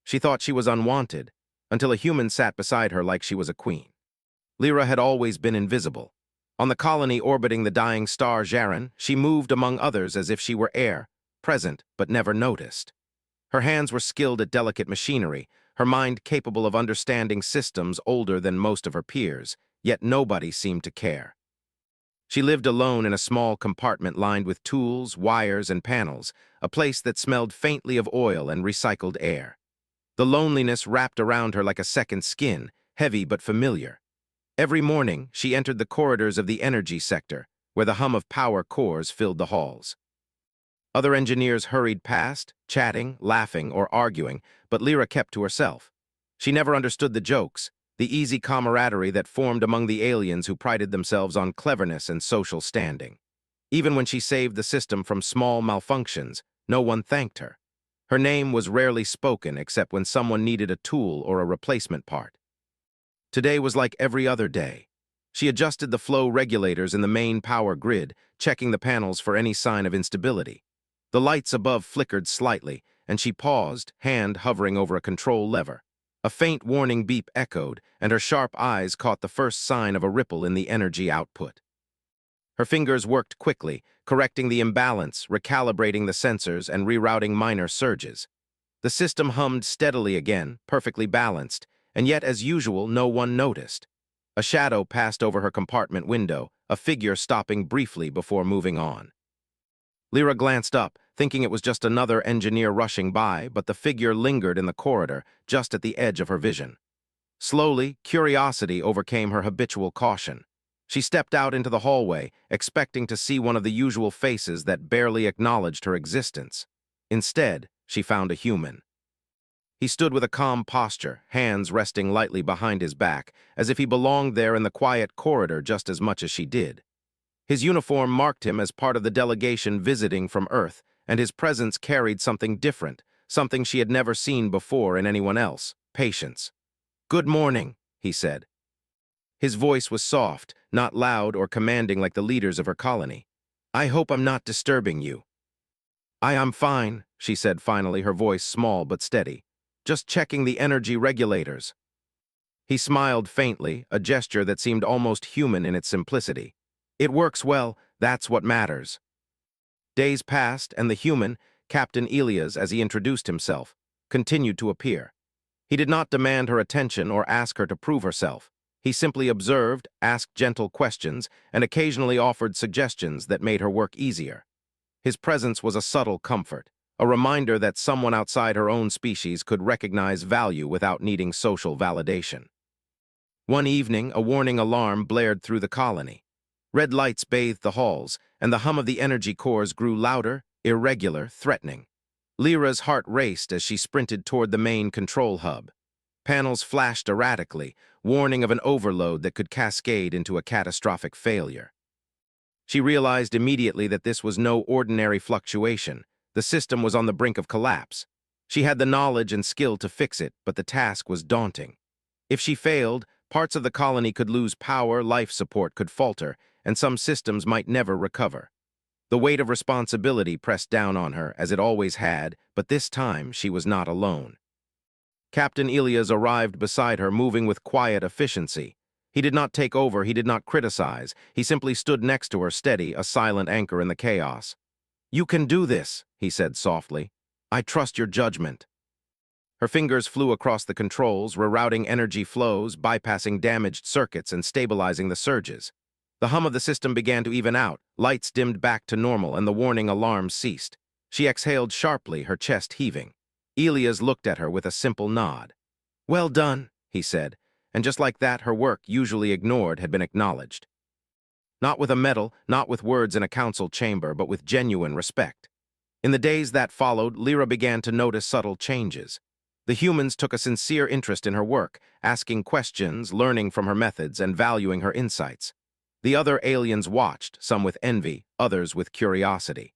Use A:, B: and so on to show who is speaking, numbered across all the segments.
A: She thought she was unwanted, until a human sat beside her like she was a queen. Lyra had always been invisible. On the colony orbiting the dying star Charon, she moved among others as if she were air, present but never noticed. Her hands were skilled at delicate machinery, her mind capable of understanding systems older than most of her peers, yet nobody seemed to care. She lived alone in a small compartment lined with tools, wires, and panels, a place that smelled faintly of oil and recycled air. The loneliness wrapped around her like a second skin, heavy but familiar. Every morning, she entered the corridors of the energy sector, where the hum of power cores filled the halls. Other engineers hurried past, chatting, laughing, or arguing, but Lyra kept to herself. She never understood the jokes, the easy camaraderie that formed among the aliens who prided themselves on cleverness and social standing. Even when she saved the system from small malfunctions, no one thanked her. Her name was rarely spoken except when someone needed a tool or a replacement part. Today was like every other day. She adjusted the flow regulators in the main power grid, checking the panels for any sign of instability. The lights above flickered slightly, and she paused, hand hovering over a control lever. A faint warning beep echoed, and her sharp eyes caught the first sign of a ripple in the energy output. Her fingers worked quickly, correcting the imbalance, recalibrating the sensors, and rerouting minor surges. The system hummed steadily again, perfectly balanced, and yet, as usual, no one noticed. A shadow passed over her compartment window, a figure stopping briefly before moving on. Lyra glanced up, thinking it was just another engineer rushing by, but the figure lingered in the corridor, just at the edge of her vision. Slowly, curiosity overcame her habitual caution. She stepped out into the hallway, expecting to see one of the usual faces that barely acknowledged her existence. Instead, she found a human. He stood with a calm posture, hands resting lightly behind his back, as if he belonged there in the quiet corridor just as much as she did. His uniform marked him as part of the delegation visiting from Earth, and his presence carried something different, something she had never seen before in anyone else: patience. "Good morning," he said. His voice was soft, not loud or commanding like the leaders of her colony. "I hope I'm not disturbing you." I'm fine," she said finally, her voice small but steady. "Just checking the energy regulators." He smiled faintly, a gesture that seemed almost human in its simplicity. "It works well, that's what matters." Days passed, and the human, Captain Elias as he introduced himself, continued to appear. He did not demand her attention or ask her to prove herself. He simply observed, asked gentle questions, and occasionally offered suggestions that made her work easier. His presence was a subtle comfort, a reminder that someone outside her own species could recognize value without needing social validation. One evening, a warning alarm blared through the colony. Red lights bathed the halls, and the hum of the energy cores grew louder, irregular, threatening. Lyra's heart raced as she sprinted toward the main control hub. Panels flashed erratically, warning of an overload that could cascade into a catastrophic failure. She realized immediately that this was no ordinary fluctuation. The system was on the brink of collapse. She had the knowledge and skill to fix it, but the task was daunting. If she failed, parts of the colony could lose power, life support could falter, and some systems might never recover. The weight of responsibility pressed down on her, as it always had, but this time she was not alone. Captain Elias arrived beside her, moving with quiet efficiency. He did not take over, he did not criticize. He simply stood next to her, steady, a silent anchor in the chaos. "You can do this," he said softly. "I trust your judgment." Her fingers flew across the controls, rerouting energy flows, bypassing damaged circuits, and stabilizing the surges. The hum of the system began to even out, lights dimmed back to normal, and the warning alarm ceased. She exhaled sharply, her chest heaving. Elias looked at her with a simple nod. "Well done," he said, and just like that, her work, usually ignored, had been acknowledged. Not with a medal, not with words in a council chamber, but with genuine respect. In the days that followed, Lyra began to notice subtle changes. The humans took a sincere interest in her work, asking questions, learning from her methods, and valuing her insights. The other aliens watched, some with envy, others with curiosity.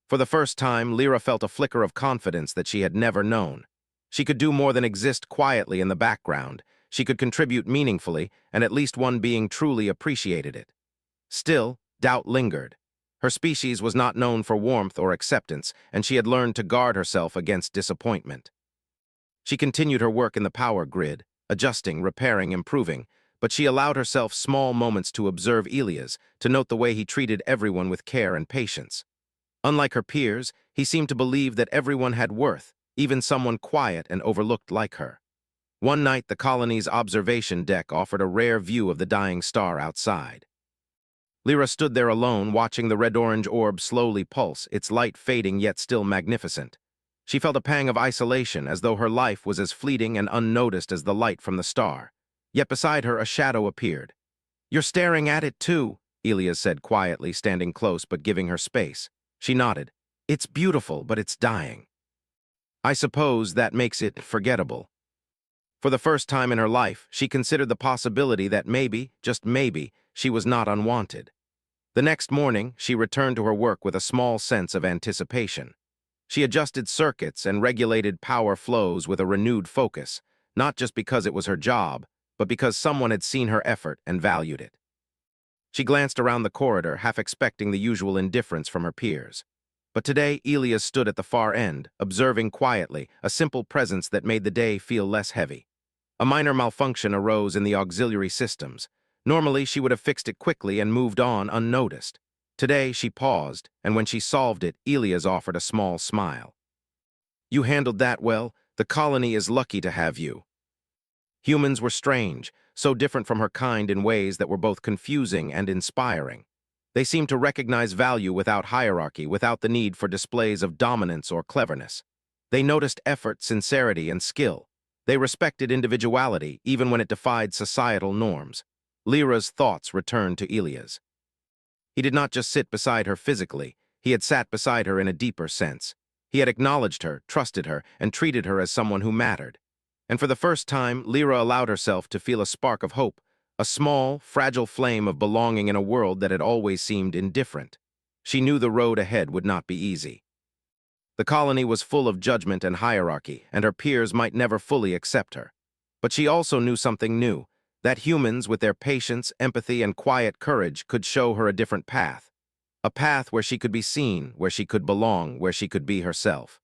A: For the first time, Lyra felt a flicker of confidence that she had never known. She could do more than exist quietly in the background. She could contribute meaningfully, and at least one being truly appreciated it. Still, doubt lingered. Her species was not known for warmth or acceptance, and she had learned to guard herself against disappointment. She continued her work in the power grid, adjusting, repairing, improving, but she allowed herself small moments to observe Elias, to note the way he treated everyone with care and patience. Unlike her peers, he seemed to believe that everyone had worth, even someone quiet and overlooked like her. One night, the colony's observation deck offered a rare view of the dying star outside. Lyra stood there alone, watching the red-orange orb slowly pulse, its light fading yet still magnificent. She felt a pang of isolation, as though her life was as fleeting and unnoticed as the light from the star. Yet beside her, a shadow appeared. "You're staring at it too," Elias said quietly, standing close but giving her space. She nodded. "It's beautiful, but it's dying. I suppose that makes it forgettable." For the first time in her life, she considered the possibility that maybe, just maybe, she was not unwanted. The next morning, she returned to her work with a small sense of anticipation. She adjusted circuits and regulated power flows with a renewed focus, not just because it was her job, but because someone had seen her effort and valued it. She glanced around the corridor, half expecting the usual indifference from her peers. But today, Elias stood at the far end, observing quietly, a simple presence that made the day feel less heavy. A minor malfunction arose in the auxiliary systems. Normally, she would have fixed it quickly and moved on unnoticed. Today, she paused, and when she solved it, Elias offered a small smile. "You handled that well. The colony is lucky to have you." Humans were strange, so different from her kind in ways that were both confusing and inspiring. They seemed to recognize value without hierarchy, without the need for displays of dominance or cleverness. They noticed effort, sincerity, and skill. They respected individuality, even when it defied societal norms. Lyra's thoughts returned to Elias. He did not just sit beside her physically, he had sat beside her in a deeper sense. He had acknowledged her, trusted her, and treated her as someone who mattered. And for the first time, Lyra allowed herself to feel a spark of hope, a small, fragile flame of belonging in a world that had always seemed indifferent. She knew the road ahead would not be easy. The colony was full of judgment and hierarchy, and her peers might never fully accept her. But she also knew something new, that humans, with their patience, empathy, and quiet courage, could show her a different path. A path where she could be seen, where she could belong, where she could be herself.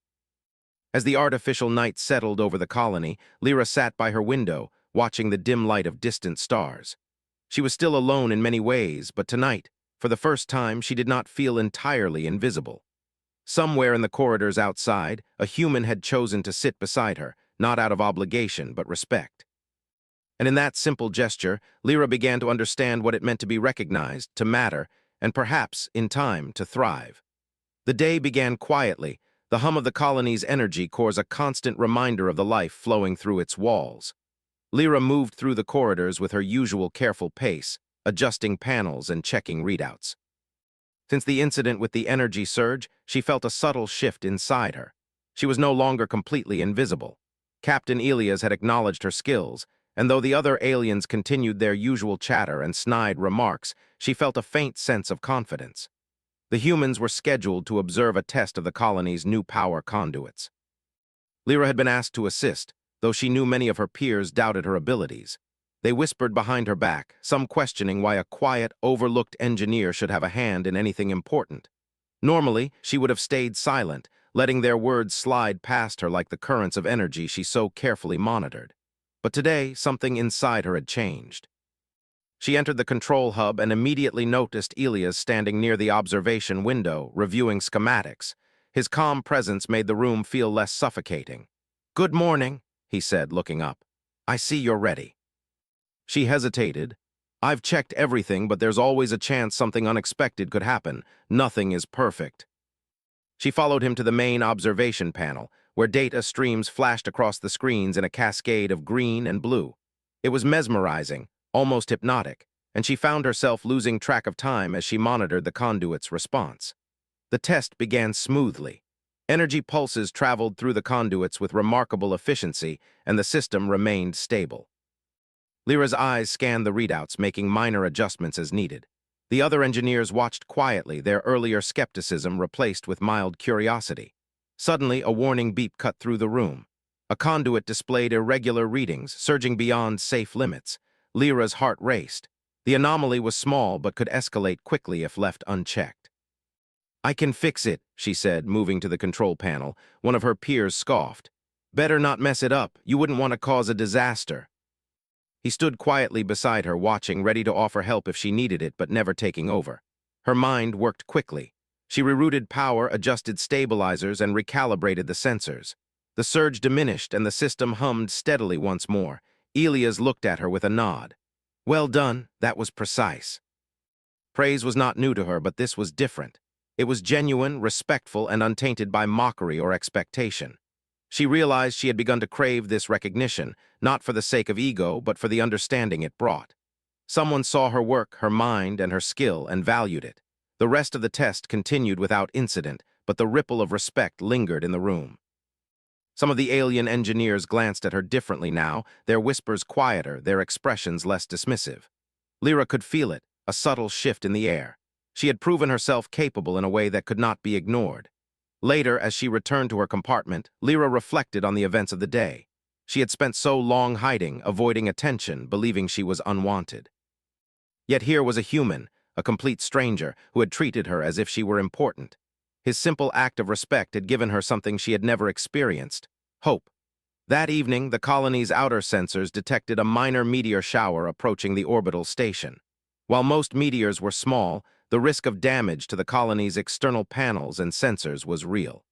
A: As the artificial night settled over the colony, Lyra sat by her window, watching the dim light of distant stars. She was still alone in many ways, but tonight, for the first time, she did not feel entirely invisible. Somewhere in the corridors outside, a human had chosen to sit beside her, not out of obligation, but respect. And in that simple gesture, Lyra began to understand what it meant to be recognized, to matter, and perhaps, in time, to thrive. The day began quietly. The hum of the colony's energy cores a constant reminder of the life flowing through its walls. Lyra moved through the corridors with her usual careful pace, adjusting panels and checking readouts. Since the incident with the energy surge, she felt a subtle shift inside her. She was no longer completely invisible. Captain Elias had acknowledged her skills, and though the other aliens continued their usual chatter and snide remarks, she felt a faint sense of confidence. The humans were scheduled to observe a test of the colony's new power conduits. Lyra had been asked to assist, though she knew many of her peers doubted her abilities. They whispered behind her back, some questioning why a quiet, overlooked engineer should have a hand in anything important. Normally, she would have stayed silent, letting their words slide past her like the currents of energy she so carefully monitored. But today, something inside her had changed. She entered the control hub and immediately noticed Elias standing near the observation window, reviewing schematics. His calm presence made the room feel less suffocating. "Good morning," he said, looking up. "I see you're ready." She hesitated. "I've checked everything, but there's always a chance something unexpected could happen. Nothing is perfect." She followed him to the main observation panel, where data streams flashed across the screens in a cascade of green and blue. It was mesmerizing, almost hypnotic, and she found herself losing track of time as she monitored the conduit's response. The test began smoothly. Energy pulses traveled through the conduits with remarkable efficiency, and the system remained stable. Lyra's eyes scanned the readouts, making minor adjustments as needed. The other engineers watched quietly, their earlier skepticism replaced with mild curiosity. Suddenly, a warning beep cut through the room. A conduit displayed irregular readings, surging beyond safe limits. Lyra's heart raced. The anomaly was small but could escalate quickly if left unchecked. "I can fix it," she said, moving to the control panel. One of her peers scoffed. Better not mess it up. You wouldn't want to cause a disaster. He stood quietly beside her, watching, ready to offer help if she needed it, but never taking over. Her mind worked quickly. She rerouted power, adjusted stabilizers, and recalibrated the sensors. The surge diminished, and the system hummed steadily once more. Elias looked at her with a nod. Well done, that was precise. Praise was not new to her, but this was different. It was genuine, respectful, and untainted by mockery or expectation. She realized she had begun to crave this recognition, not for the sake of ego, but for the understanding it brought. Someone saw her work, her mind, and her skill, and valued it. The rest of the test continued without incident, but the ripple of respect lingered in the room. Some of the alien engineers glanced at her differently now, their whispers quieter, their expressions less dismissive. Lyra could feel it, a subtle shift in the air. She had proven herself capable in a way that could not be ignored. Later, as she returned to her compartment, Lyra reflected on the events of the day. She had spent so long hiding, avoiding attention, believing she was unwanted. Yet here was a human, a complete stranger, who had treated her as if she were important. His simple act of respect had given her something she had never experienced: hope. That evening, the colony's outer sensors detected a minor meteor shower approaching the orbital station. While most meteors were small, the risk of damage to the colony's external panels and sensors was real.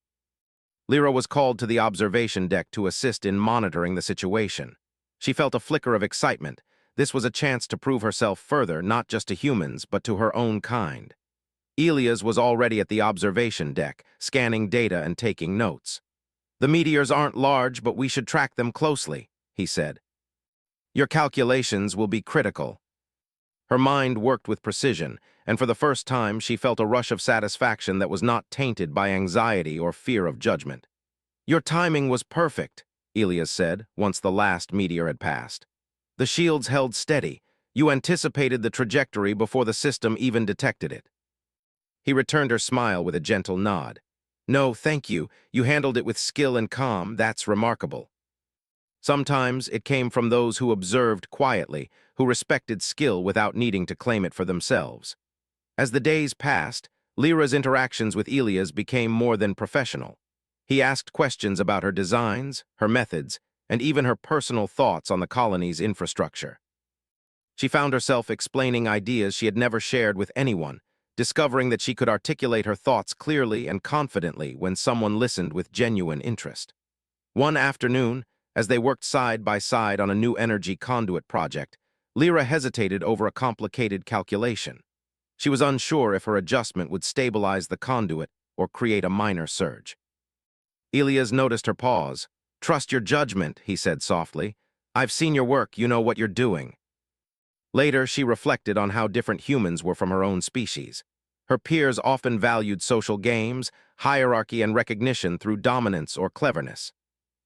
A: Lyra was called to the observation deck to assist in monitoring the situation. She felt a flicker of excitement. This was a chance to prove herself further, not just to humans, but to her own kind. Elias was already at the observation deck, scanning data and taking notes. The meteors aren't large, but we should track them closely, he said. Your calculations will be critical. Her mind worked with precision, and for the first time she felt a rush of satisfaction that was not tainted by anxiety or fear of judgment. Your timing was perfect, Elias said, once the last meteor had passed. The shields held steady. You anticipated the trajectory before the system even detected it. He returned her smile with a gentle nod. No, thank you. You handled it with skill and calm. That's remarkable. Sometimes it came from those who observed quietly, who respected skill without needing to claim it for themselves. As the days passed, Lyra's interactions with Elias became more than professional. He asked questions about her designs, her methods, and even her personal thoughts on the colony's infrastructure. She found herself explaining ideas she had never shared with anyone, discovering that she could articulate her thoughts clearly and confidently when someone listened with genuine interest. One afternoon, as they worked side by side on a new energy conduit project, Lyra hesitated over a complicated calculation. She was unsure if her adjustment would stabilize the conduit or create a minor surge. Elias noticed her pause. Trust your judgment, he said softly. I've seen your work, you know what you're doing. Later, she reflected on how different humans were from her own species. Her peers often valued social games, hierarchy, and recognition through dominance or cleverness.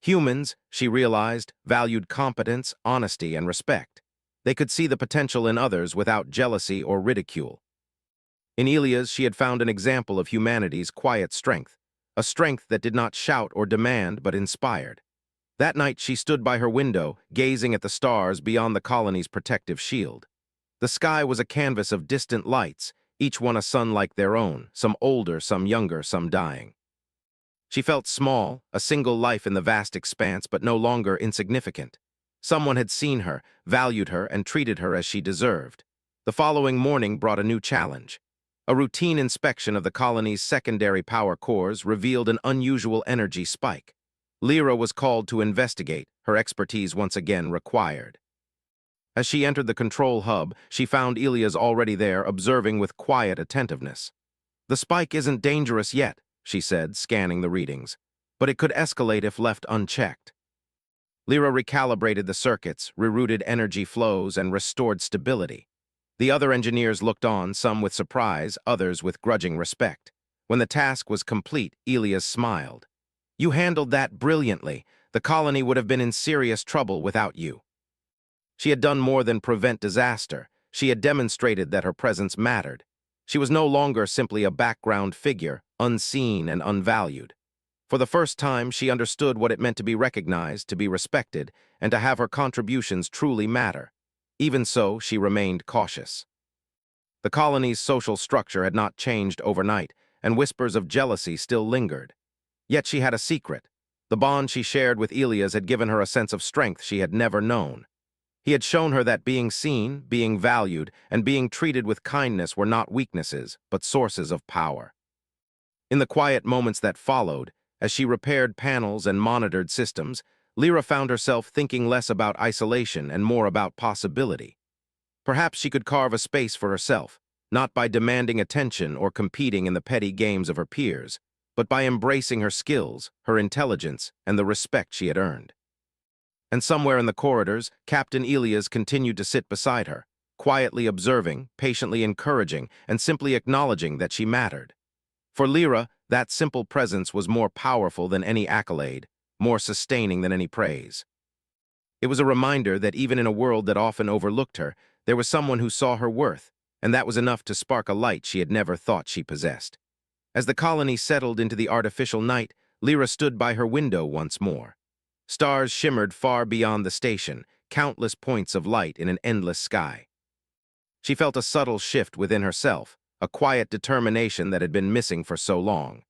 A: Humans, she realized, valued competence, honesty, and respect. They could see the potential in others without jealousy or ridicule. In Elias, she had found an example of humanity's quiet strength, a strength that did not shout or demand but inspired. That night, she stood by her window, gazing at the stars beyond the colony's protective shield. The sky was a canvas of distant lights, each one a sun like their own, some older, some younger, some dying. She felt small, a single life in the vast expanse, but no longer insignificant. Someone had seen her, valued her, and treated her as she deserved. The following morning brought a new challenge. A routine inspection of the colony's secondary power cores revealed an unusual energy spike. Lyra was called to investigate, her expertise once again required. As she entered the control hub, she found Elias already there, observing with quiet attentiveness. The spike isn't dangerous yet, she said, scanning the readings, but it could escalate if left unchecked. Lyra recalibrated the circuits, rerouted energy flows, and restored stability. The other engineers looked on, some with surprise, others with grudging respect. When the task was complete, Elias smiled. You handled that brilliantly. The colony would have been in serious trouble without you. She had done more than prevent disaster. She had demonstrated that her presence mattered. She was no longer simply a background figure, unseen and unvalued. For the first time, she understood what it meant to be recognized, to be respected, and to have her contributions truly matter. Even so, she remained cautious. The colony's social structure had not changed overnight, and whispers of jealousy still lingered. Yet she had a secret. The bond she shared with Elias had given her a sense of strength she had never known. He had shown her that being seen, being valued, and being treated with kindness were not weaknesses, but sources of power. In the quiet moments that followed, as she repaired panels and monitored systems, Lyra found herself thinking less about isolation and more about possibility. Perhaps she could carve a space for herself, not by demanding attention or competing in the petty games of her peers, but by embracing her skills, her intelligence, and the respect she had earned. And somewhere in the corridors, Captain Elias continued to sit beside her, quietly observing, patiently encouraging, and simply acknowledging that she mattered. For Lyra, that simple presence was more powerful than any accolade, more sustaining than any praise. It was a reminder that even in a world that often overlooked her, there was someone who saw her worth, and that was enough to spark a light she had never thought she possessed. As the colony settled into the artificial night, Lyra stood by her window once more. Stars shimmered far beyond the station, countless points of light in an endless sky. She felt a subtle shift within herself, a quiet determination that had been missing for so long.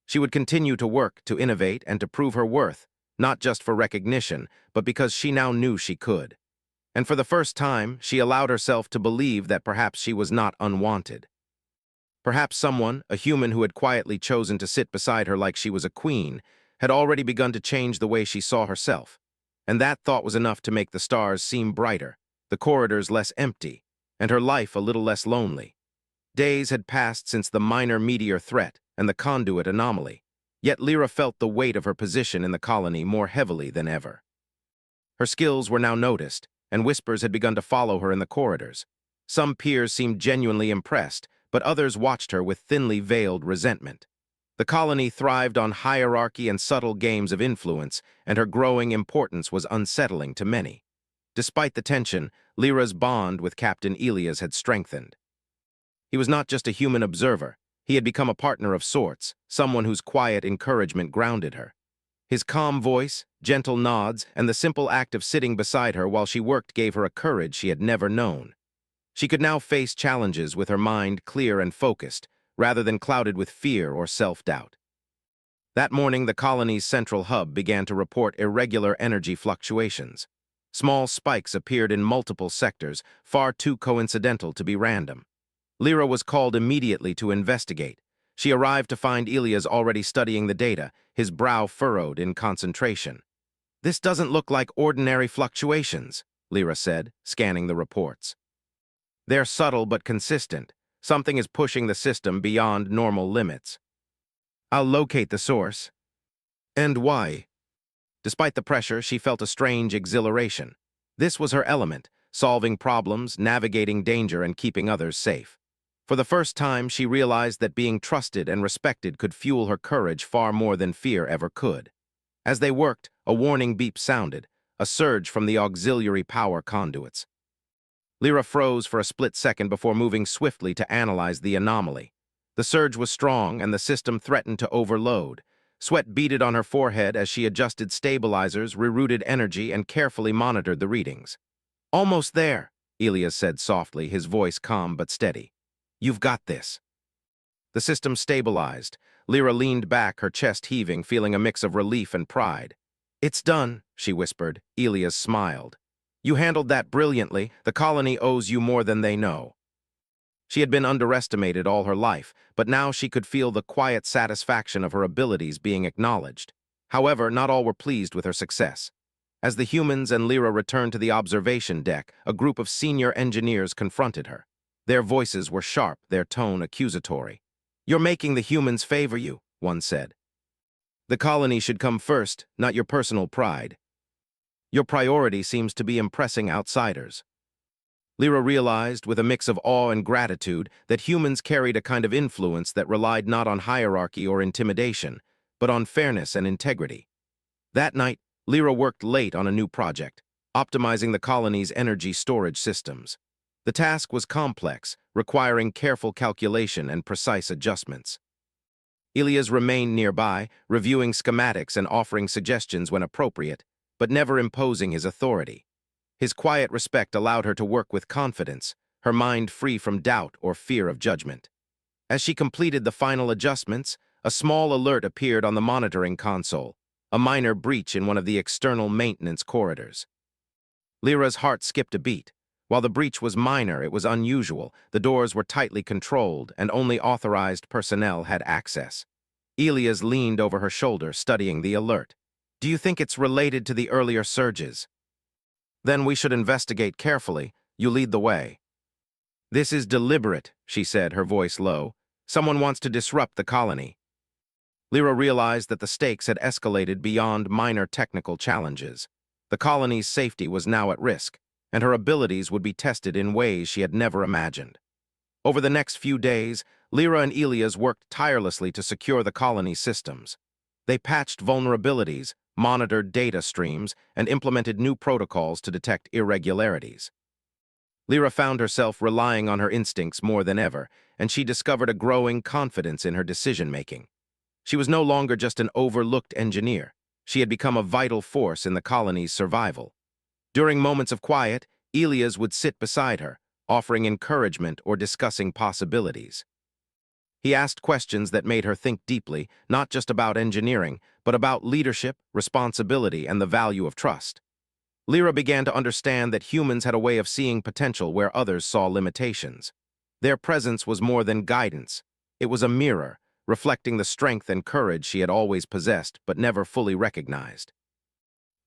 A: She would continue to work, to innovate, and to prove her worth, not just for recognition, but because she now knew she could. And for the first time, she allowed herself to believe that perhaps she was not unwanted. Perhaps someone, a human who had quietly chosen to sit beside her like she was a queen, had already begun to change the way she saw herself. And that thought was enough to make the stars seem brighter, the corridors less empty, and her life a little less lonely. Days had passed since the minor meteor threat and the conduit anomaly, yet Lyra felt the weight of her position in the colony more heavily than ever. Her skills were now noticed, and whispers had begun to follow her in the corridors. Some peers seemed genuinely impressed, but others watched her with thinly veiled resentment. The colony thrived on hierarchy and subtle games of influence, and her growing importance was unsettling to many. Despite the tension, Lyra's bond with Captain Elias had strengthened. He was not just a human observer. He had become a partner of sorts, someone whose quiet encouragement grounded her. His calm voice, gentle nods, and the simple act of sitting beside her while she worked gave her a courage she had never known. She could now face challenges with her mind clear and focused, rather than clouded with fear or self-doubt. That morning, the colony's central hub began to report irregular energy fluctuations. Small spikes appeared in multiple sectors, far too coincidental to be random. Lyra was called immediately to investigate. She arrived to find Elias already studying the data, his brow furrowed in concentration. "This doesn't look like ordinary fluctuations," Lyra said, scanning the reports. "They're subtle but consistent. Something is pushing the system beyond normal limits. I'll locate the source." "And why?" Despite the pressure, she felt a strange exhilaration. This was her element, solving problems, navigating danger, and keeping others safe. For the first time, she realized that being trusted and respected could fuel her courage far more than fear ever could. As they worked, a warning beep sounded, a surge from the auxiliary power conduits. Lyra froze for a split second before moving swiftly to analyze the anomaly. The surge was strong, and the system threatened to overload. Sweat beaded on her forehead as she adjusted stabilizers, rerouted energy, and carefully monitored the readings. "Almost there," Elias said softly, his voice calm but steady. "You've got this." The system stabilized. Lyra leaned back, her chest heaving, feeling a mix of relief and pride. "It's done," she whispered. Elias smiled. "You handled that brilliantly. The colony owes you more than they know." She had been underestimated all her life, but now she could feel the quiet satisfaction of her abilities being acknowledged. However, not all were pleased with her success. As the humans and Lyra returned to the observation deck, a group of senior engineers confronted her. Their voices were sharp, their tone accusatory. "You're making the humans favor you," one said. "The colony should come first, not your personal pride. Your priority seems to be impressing outsiders." Lyra realized, with a mix of awe and gratitude, that humans carried a kind of influence that relied not on hierarchy or intimidation, but on fairness and integrity. That night, Lyra worked late on a new project, optimizing the colony's energy storage systems. The task was complex, requiring careful calculation and precise adjustments. Elias remained nearby, reviewing schematics and offering suggestions when appropriate, but never imposing his authority. His quiet respect allowed her to work with confidence, her mind free from doubt or fear of judgment. As she completed the final adjustments, a small alert appeared on the monitoring console, a minor breach in one of the external maintenance corridors. Lyra's heart skipped a beat. While the breach was minor, it was unusual. The doors were tightly controlled, and only authorized personnel had access. Elias leaned over her shoulder, studying the alert. "Do you think it's related to the earlier surges?" "Then we should investigate carefully. You lead the way." "This is deliberate," she said, her voice low. "Someone wants to disrupt the colony." Lyra realized that the stakes had escalated beyond minor technical challenges. The colony's safety was now at risk, and her abilities would be tested in ways she had never imagined. Over the next few days, Lyra and Elias worked tirelessly to secure the colony's systems. They patched vulnerabilities, monitored data streams, and implemented new protocols to detect irregularities. Lyra found herself relying on her instincts more than ever, and she discovered a growing confidence in her decision-making. She was no longer just an overlooked engineer. She had become a vital force in the colony's survival. During moments of quiet, Elias would sit beside her, offering encouragement or discussing possibilities. He asked questions that made her think deeply, not just about engineering, but about leadership, responsibility, and the value of trust. Lyra began to understand that humans had a way of seeing potential where others saw limitations. Their presence was more than guidance. It was a mirror, reflecting the strength and courage she had always possessed but never fully recognized.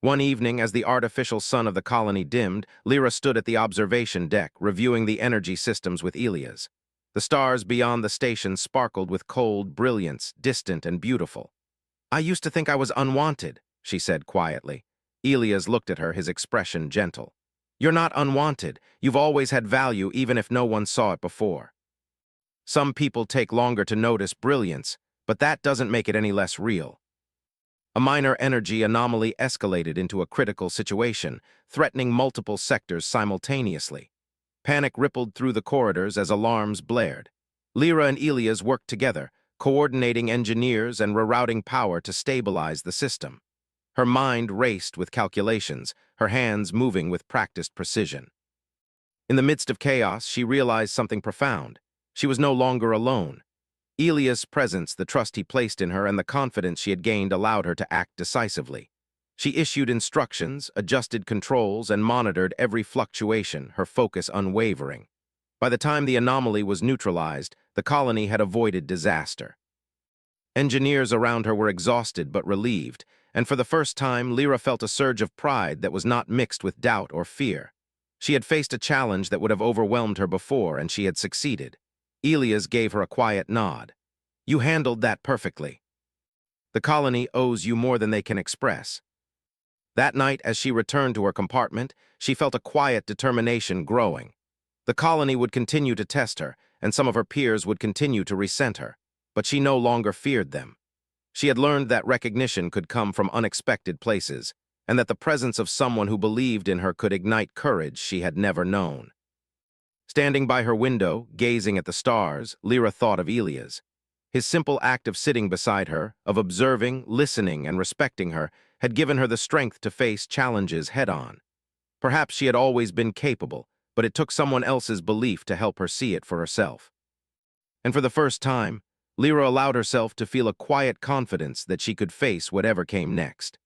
A: One evening, as the artificial sun of the colony dimmed, Lyra stood at the observation deck, reviewing the energy systems with Elias. The stars beyond the station sparkled with cold brilliance, distant and beautiful. "I used to think I was unwanted," she said quietly. Elias looked at her, his expression gentle. "You're not unwanted. You've always had value, even if no one saw it before. Some people take longer to notice brilliance, but that doesn't make it any less real." A minor energy anomaly escalated into a critical situation, threatening multiple sectors simultaneously. Panic rippled through the corridors as alarms blared. Lyra and Elias worked together, coordinating engineers and rerouting power to stabilize the system. Her mind raced with calculations, her hands moving with practiced precision. In the midst of chaos, she realized something profound. She was no longer alone. Elias' presence, the trust he placed in her, and the confidence she had gained allowed her to act decisively. She issued instructions, adjusted controls, and monitored every fluctuation, her focus unwavering. By the time the anomaly was neutralized, the colony had avoided disaster. Engineers around her were exhausted but relieved, and for the first time, Lyra felt a surge of pride that was not mixed with doubt or fear. She had faced a challenge that would have overwhelmed her before, and she had succeeded. Elias gave her a quiet nod. "You handled that perfectly. The colony owes you more than they can express." That night, as she returned to her compartment, she felt a quiet determination growing. The colony would continue to test her, and some of her peers would continue to resent her, but she no longer feared them. She had learned that recognition could come from unexpected places, and that the presence of someone who believed in her could ignite courage she had never known. Standing by her window, gazing at the stars, Lyra thought of Elias. His simple act of sitting beside her, of observing, listening, and respecting her, had given her the strength to face challenges head-on. Perhaps she had always been capable, but it took someone else's belief to help her see it for herself. And for the first time, Lyra allowed herself to feel a quiet confidence that she could face whatever came next.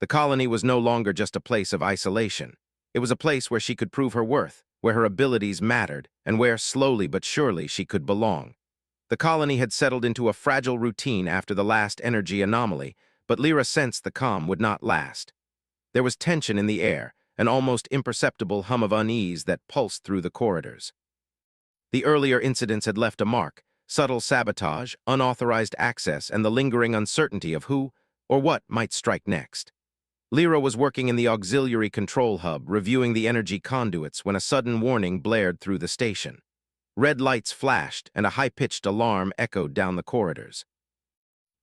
A: The colony was no longer just a place of isolation. It was a place where she could prove her worth, where her abilities mattered, and where, slowly but surely, she could belong. The colony had settled into a fragile routine after the last energy anomaly, but Lyra sensed the calm would not last. There was tension in the air, an almost imperceptible hum of unease that pulsed through the corridors. The earlier incidents had left a mark: subtle sabotage, unauthorized access, and the lingering uncertainty of who or what might strike next. Lyra was working in the auxiliary control hub, reviewing the energy conduits, when a sudden warning blared through the station. Red lights flashed, and a high-pitched alarm echoed down the corridors.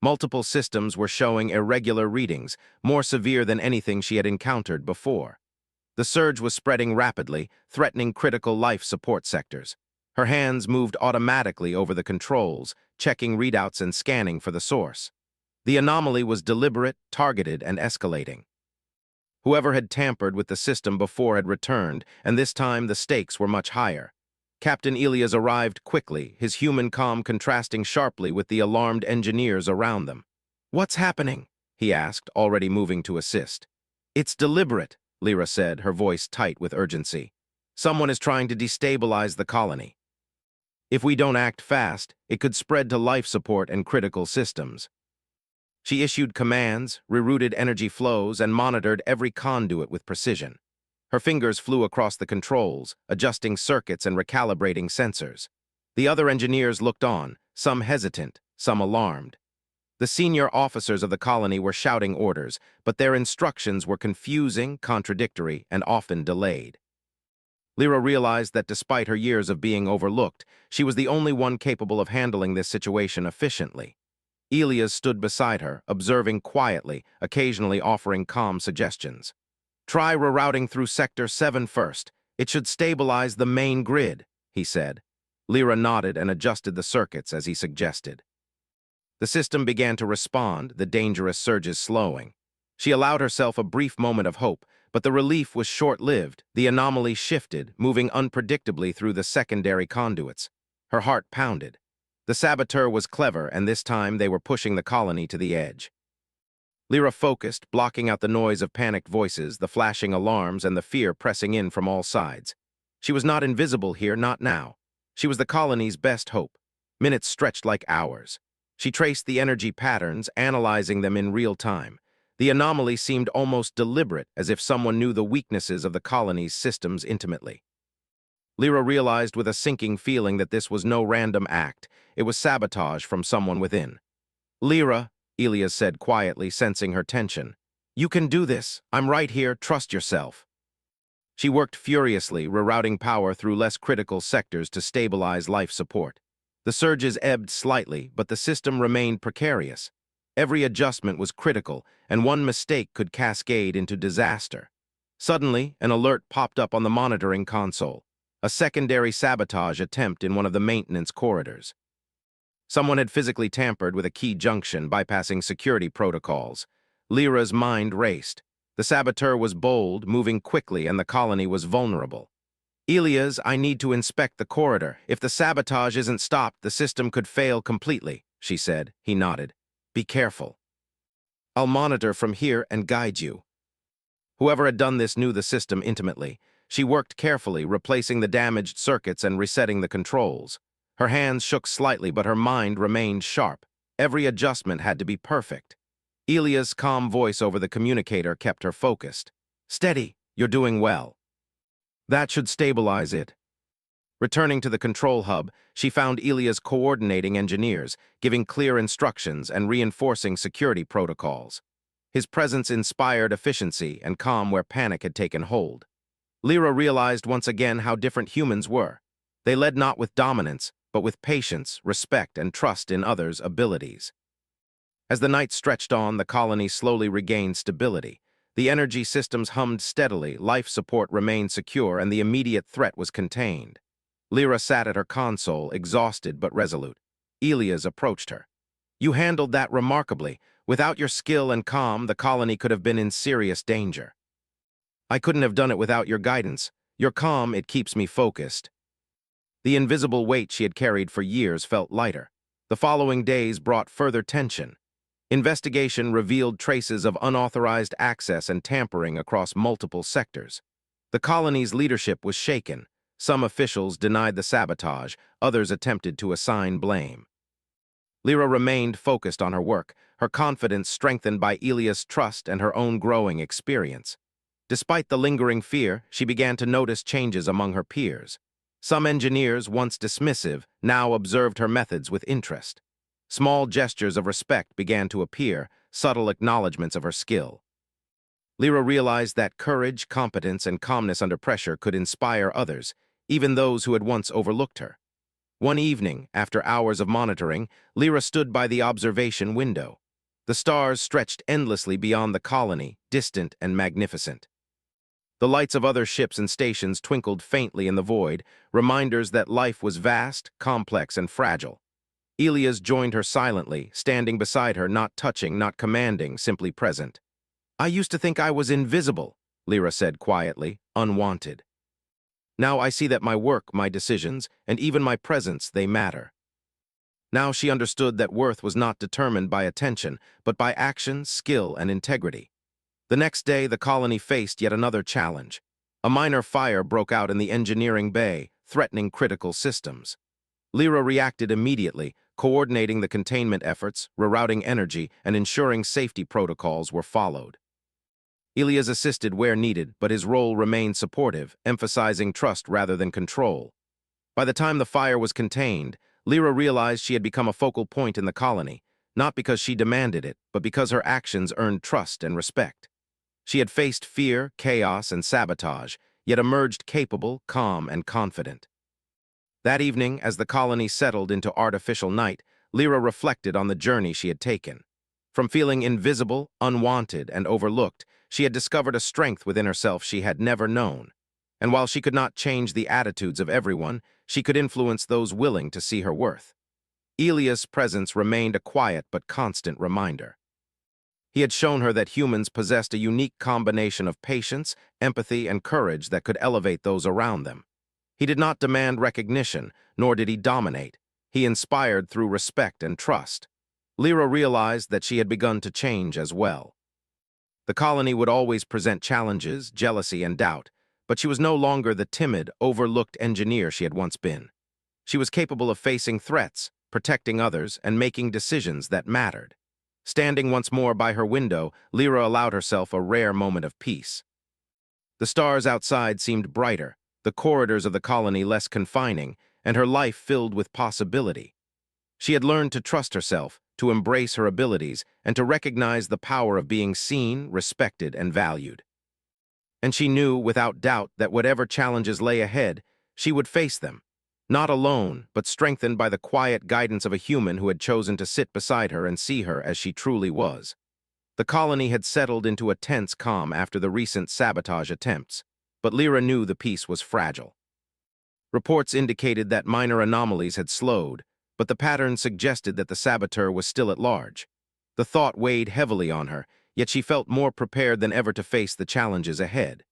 A: Multiple systems were showing irregular readings, more severe than anything she had encountered before. The surge was spreading rapidly, threatening critical life support sectors. Her hands moved automatically over the controls, checking readouts and scanning for the source. The anomaly was deliberate, targeted, and escalating. Whoever had tampered with the system before had returned, and this time the stakes were much higher. Captain Elias arrived quickly, his human calm contrasting sharply with the alarmed engineers around them. "What's happening?" he asked, already moving to assist. It's deliberate, Lyra said, her voice tight with urgency. Someone is trying to destabilize the colony. If we don't act fast, it could spread to life support and critical systems. She issued commands, rerouted energy flows, and monitored every conduit with precision. Her fingers flew across the controls, adjusting circuits and recalibrating sensors. The other engineers looked on, some hesitant, some alarmed. The senior officers of the colony were shouting orders, but their instructions were confusing, contradictory, and often delayed. Lyra realized that despite her years of being overlooked, she was the only one capable of handling this situation efficiently. Elias stood beside her, observing quietly, occasionally offering calm suggestions. Try rerouting through Sector 7 first. It should stabilize the main grid, he said. Lyra nodded and adjusted the circuits as he suggested. The system began to respond, the dangerous surges slowing. She allowed herself a brief moment of hope, but the relief was short-lived. The anomaly shifted, moving unpredictably through the secondary conduits. Her heart pounded. The saboteur was clever, and this time they were pushing the colony to the edge. Lyra focused, blocking out the noise of panicked voices, the flashing alarms, and the fear pressing in from all sides. She was not invisible here, not now. She was the colony's best hope. Minutes stretched like hours. She traced the energy patterns, analyzing them in real time. The anomaly seemed almost deliberate, as if someone knew the weaknesses of the colony's systems intimately. Lyra realized with a sinking feeling that this was no random act. It was sabotage from someone within. Lyra, Elias said quietly, sensing her tension. You can do this. I'm right here. Trust yourself. She worked furiously, rerouting power through less critical sectors to stabilize life support. The surges ebbed slightly, but the system remained precarious. Every adjustment was critical, and one mistake could cascade into disaster. Suddenly, an alert popped up on the monitoring console. A secondary sabotage attempt in one of the maintenance corridors. Someone had physically tampered with a key junction, bypassing security protocols. Lyra's mind raced. The saboteur was bold, moving quickly, and the colony was vulnerable. Elias, I need to inspect the corridor. If the sabotage isn't stopped, the system could fail completely, she said. He nodded. Be careful. I'll monitor from here and guide you. Whoever had done this knew the system intimately. She worked carefully, replacing the damaged circuits and resetting the controls. Her hands shook slightly, but her mind remained sharp. Every adjustment had to be perfect. Elia's calm voice over the communicator kept her focused. Steady, you're doing well. That should stabilize it. Returning to the control hub, she found Elias coordinating engineers, giving clear instructions and reinforcing security protocols. His presence inspired efficiency and calm where panic had taken hold. Lyra realized once again how different humans were. They led not with dominance, but with patience, respect, and trust in others' abilities. As the night stretched on, the colony slowly regained stability. The energy systems hummed steadily, life support remained secure, and the immediate threat was contained. Lyra sat at her console, exhausted but resolute. Elias approached her. You handled that remarkably. Without your skill and calm, the colony could have been in serious danger. I couldn't have done it without your guidance. Your calm, it keeps me focused. The invisible weight she had carried for years felt lighter. The following days brought further tension. Investigation revealed traces of unauthorized access and tampering across multiple sectors. The colony's leadership was shaken. Some officials denied the sabotage, others attempted to assign blame. Lyra remained focused on her work, her confidence strengthened by Elias' trust and her own growing experience. Despite the lingering fear, she began to notice changes among her peers. Some engineers, once dismissive, now observed her methods with interest. Small gestures of respect began to appear, subtle acknowledgments of her skill. Lyra realized that courage, competence, and calmness under pressure could inspire others, even those who had once overlooked her. One evening, after hours of monitoring, Lyra stood by the observation window. The stars stretched endlessly beyond the colony, distant and magnificent. The lights of other ships and stations twinkled faintly in the void, reminders that life was vast, complex, and fragile. Elias joined her silently, standing beside her, not touching, not commanding, simply present. I used to think I was invisible, Lyra said quietly, unwanted. Now I see that my work, my decisions, and even my presence, they matter. Now she understood that worth was not determined by attention, but by action, skill, and integrity. The next day, the colony faced yet another challenge. A minor fire broke out in the engineering bay, threatening critical systems. Lyra reacted immediately, coordinating the containment efforts, rerouting energy, and ensuring safety protocols were followed. Elias assisted where needed, but his role remained supportive, emphasizing trust rather than control. By the time the fire was contained, Lyra realized she had become a focal point in the colony, not because she demanded it, but because her actions earned trust and respect. She had faced fear, chaos, and sabotage, yet emerged capable, calm, and confident. That evening, as the colony settled into artificial night, Lyra reflected on the journey she had taken. From feeling invisible, unwanted, and overlooked, she had discovered a strength within herself she had never known. And while she could not change the attitudes of everyone, she could influence those willing to see her worth. Elias' presence remained a quiet but constant reminder. He had shown her that humans possessed a unique combination of patience, empathy, and courage that could elevate those around them. He did not demand recognition, nor did he dominate. He inspired through respect and trust. Lyra realized that she had begun to change as well. The colony would always present challenges, jealousy, and doubt, but she was no longer the timid, overlooked engineer she had once been. She was capable of facing threats, protecting others, and making decisions that mattered. Standing once more by her window, Lyra allowed herself a rare moment of peace. The stars outside seemed brighter, the corridors of the colony less confining, and her life filled with possibility. She had learned to trust herself, to embrace her abilities, and to recognize the power of being seen, respected, and valued. And she knew, without doubt, that whatever challenges lay ahead, she would face them, not alone, but strengthened by the quiet guidance of a human who had chosen to sit beside her and see her as she truly was. The colony had settled into a tense calm after the recent sabotage attempts, but Lyra knew the peace was fragile. Reports indicated that minor anomalies had slowed, but the pattern suggested that the saboteur was still at large. The thought weighed heavily on her, yet she felt more prepared than ever to face the challenges ahead.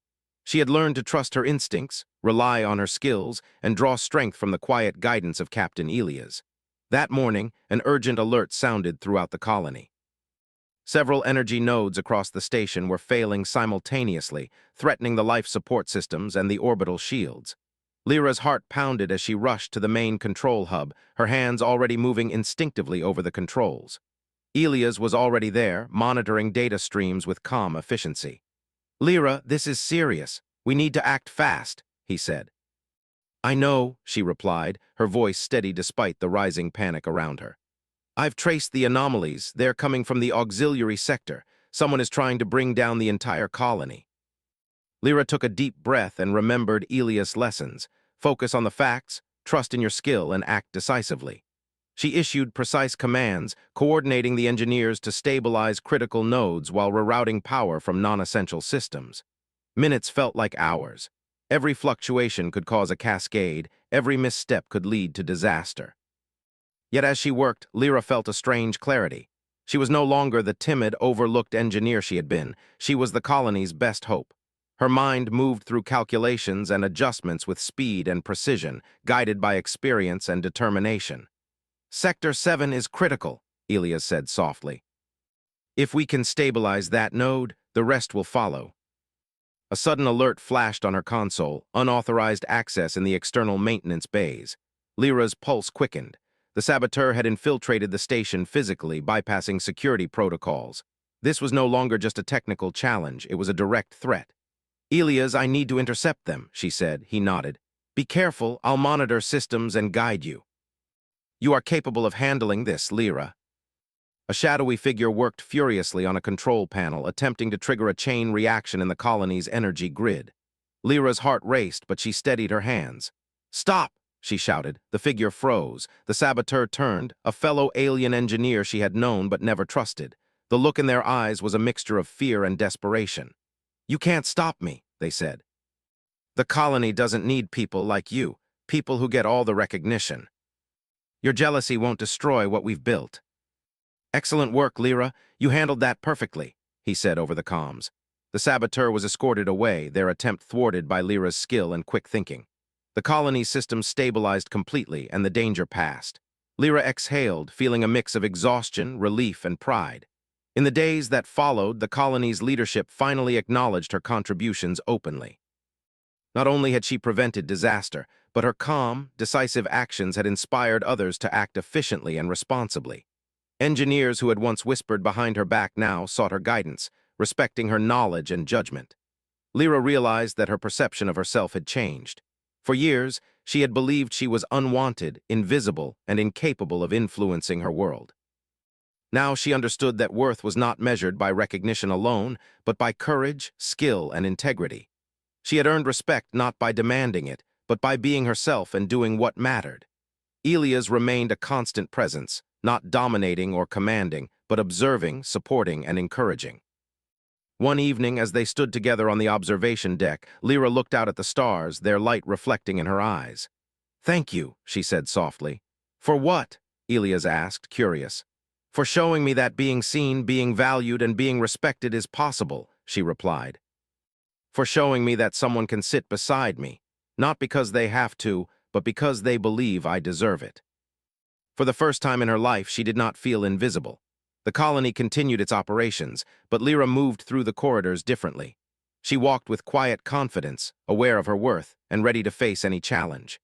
A: She had learned to trust her instincts, rely on her skills, and draw strength from the quiet guidance of Captain Elias. That morning, an urgent alert sounded throughout the colony. Several energy nodes across the station were failing simultaneously, threatening the life support systems and the orbital shields. Lyra's heart pounded as she rushed to the main control hub, her hands already moving instinctively over the controls. Elias was already there, monitoring data streams with calm efficiency. "Lyra, this is serious. We need to act fast," he said. "I know," she replied, her voice steady despite the rising panic around her. "I've traced the anomalies. They're coming from the auxiliary sector. Someone is trying to bring down the entire colony." Lyra took a deep breath and remembered Elias' lessons. Focus on the facts, trust in your skill, and act decisively. She issued precise commands, coordinating the engineers to stabilize critical nodes while rerouting power from non-essential systems. Minutes felt like hours. Every fluctuation could cause a cascade, every misstep could lead to disaster. Yet as she worked, Lyra felt a strange clarity. She was no longer the timid, overlooked engineer she had been. She was the colony's best hope. Her mind moved through calculations and adjustments with speed and precision, guided by experience and determination. "Sector 7 is critical," Elias said softly. "If we can stabilize that node, the rest will follow." A sudden alert flashed on her console, unauthorized access in the external maintenance bays. Lyra's pulse quickened. The saboteur had infiltrated the station physically, bypassing security protocols. This was no longer just a technical challenge, it was a direct threat. "Elias, I need to intercept them," she said. He nodded. "Be careful, I'll monitor systems and guide you." "You are capable of handling this, Lyra." A shadowy figure worked furiously on a control panel, attempting to trigger a chain reaction in the colony's energy grid. Lyra's heart raced, but she steadied her hands. "Stop!" she shouted. The figure froze. The saboteur turned, a fellow alien engineer she had known but never trusted. The look in their eyes was a mixture of fear and desperation. "You can't stop me," they said. "The colony doesn't need people like you, people who get all the recognition. Your jealousy won't destroy what we've built." "Excellent work, Lyra. You handled that perfectly," he said over the comms. The saboteur was escorted away, their attempt thwarted by Lyra's skill and quick thinking. The colony's system stabilized completely, and the danger passed. Lyra exhaled, feeling a mix of exhaustion, relief, and pride. In the days that followed, the colony's leadership finally acknowledged her contributions openly. Not only had she prevented disaster, but her calm, decisive actions had inspired others to act efficiently and responsibly. Engineers who had once whispered behind her back now sought her guidance, respecting her knowledge and judgment. Lyra realized that her perception of herself had changed. For years, she had believed she was unwanted, invisible, and incapable of influencing her world. Now she understood that worth was not measured by recognition alone, but by courage, skill, and integrity. She had earned respect not by demanding it, but by being herself and doing what mattered. Elias remained a constant presence, not dominating or commanding, but observing, supporting, and encouraging. One evening, as they stood together on the observation deck, Lyra looked out at the stars, their light reflecting in her eyes. "Thank you," she said softly. "For what?" Elias asked, curious. "For showing me that being seen, being valued, and being respected is possible," she replied. "For showing me that someone can sit beside me, not because they have to, but because they believe I deserve it." For the first time in her life, she did not feel invisible. The colony continued its operations, but Lyra moved through the corridors differently. She walked with quiet confidence, aware of her worth, and ready to face any challenge.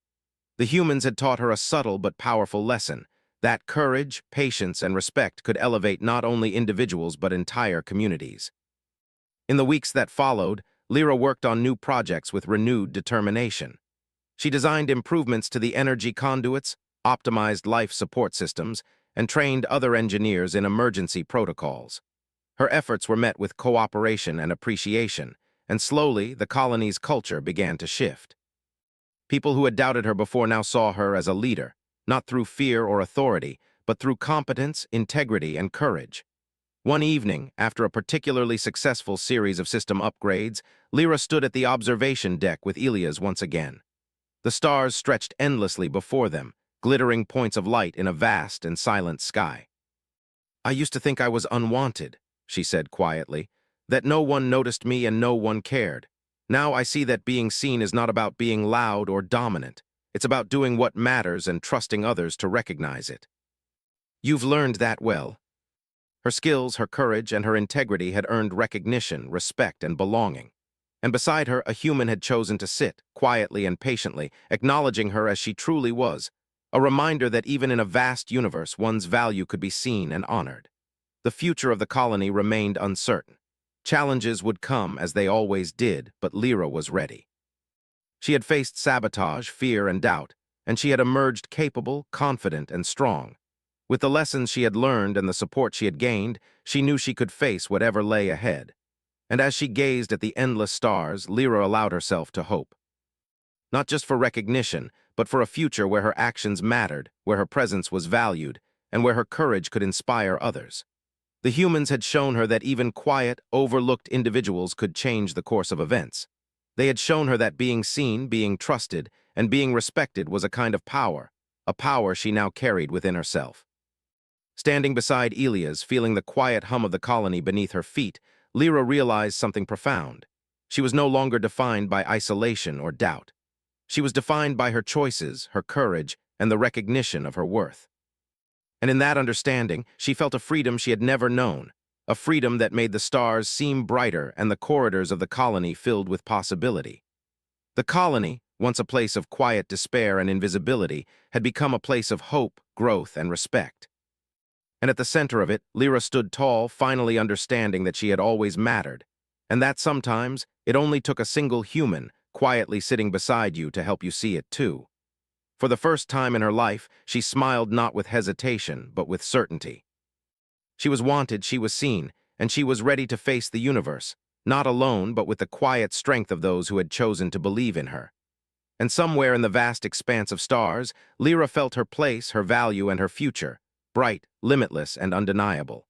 A: The humans had taught her a subtle but powerful lesson, that courage, patience, and respect could elevate not only individuals but entire communities. In the weeks that followed, Lyra worked on new projects with renewed determination. She designed improvements to the energy conduits, optimized life support systems, and trained other engineers in emergency protocols. Her efforts were met with cooperation and appreciation, and slowly the colony's culture began to shift. People who had doubted her before now saw her as a leader, not through fear or authority, but through competence, integrity, and courage. One evening, after a particularly successful series of system upgrades, Lyra stood at the observation deck with Elias once again. The stars stretched endlessly before them, glittering points of light in a vast and silent sky. "I used to think I was unwanted," she said quietly, "that no one noticed me and no one cared. Now I see that being seen is not about being loud or dominant. It's about doing what matters and trusting others to recognize it." "You've learned that well." Her skills, her courage, and her integrity had earned recognition, respect, and belonging. And beside her, a human had chosen to sit, quietly and patiently, acknowledging her as she truly was, a reminder that even in a vast universe, one's value could be seen and honored. The future of the colony remained uncertain. Challenges would come, as they always did, but Lyra was ready. She had faced sabotage, fear, and doubt, and she had emerged capable, confident, and strong. With the lessons she had learned and the support she had gained, she knew she could face whatever lay ahead. And as she gazed at the endless stars, Lyra allowed herself to hope. Not just for recognition, but for a future where her actions mattered, where her presence was valued, and where her courage could inspire others. The humans had shown her that even quiet, overlooked individuals could change the course of events. They had shown her that being seen, being trusted, and being respected was a kind of power, a power she now carried within herself. Standing beside Elias, feeling the quiet hum of the colony beneath her feet, Lyra realized something profound. She was no longer defined by isolation or doubt. She was defined by her choices, her courage, and the recognition of her worth. And in that understanding, she felt a freedom she had never known, a freedom that made the stars seem brighter and the corridors of the colony filled with possibility. The colony, once a place of quiet despair and invisibility, had become a place of hope, growth, and respect. And at the center of it, Lyra stood tall, finally understanding that she had always mattered, and that sometimes it only took a single human quietly sitting beside you to help you see it too. For the first time in her life, she smiled not with hesitation, but with certainty. She was wanted, she was seen, and she was ready to face the universe, not alone, but with the quiet strength of those who had chosen to believe in her. And somewhere in the vast expanse of stars, Lyra felt her place, her value, and her future, bright, limitless, and undeniable.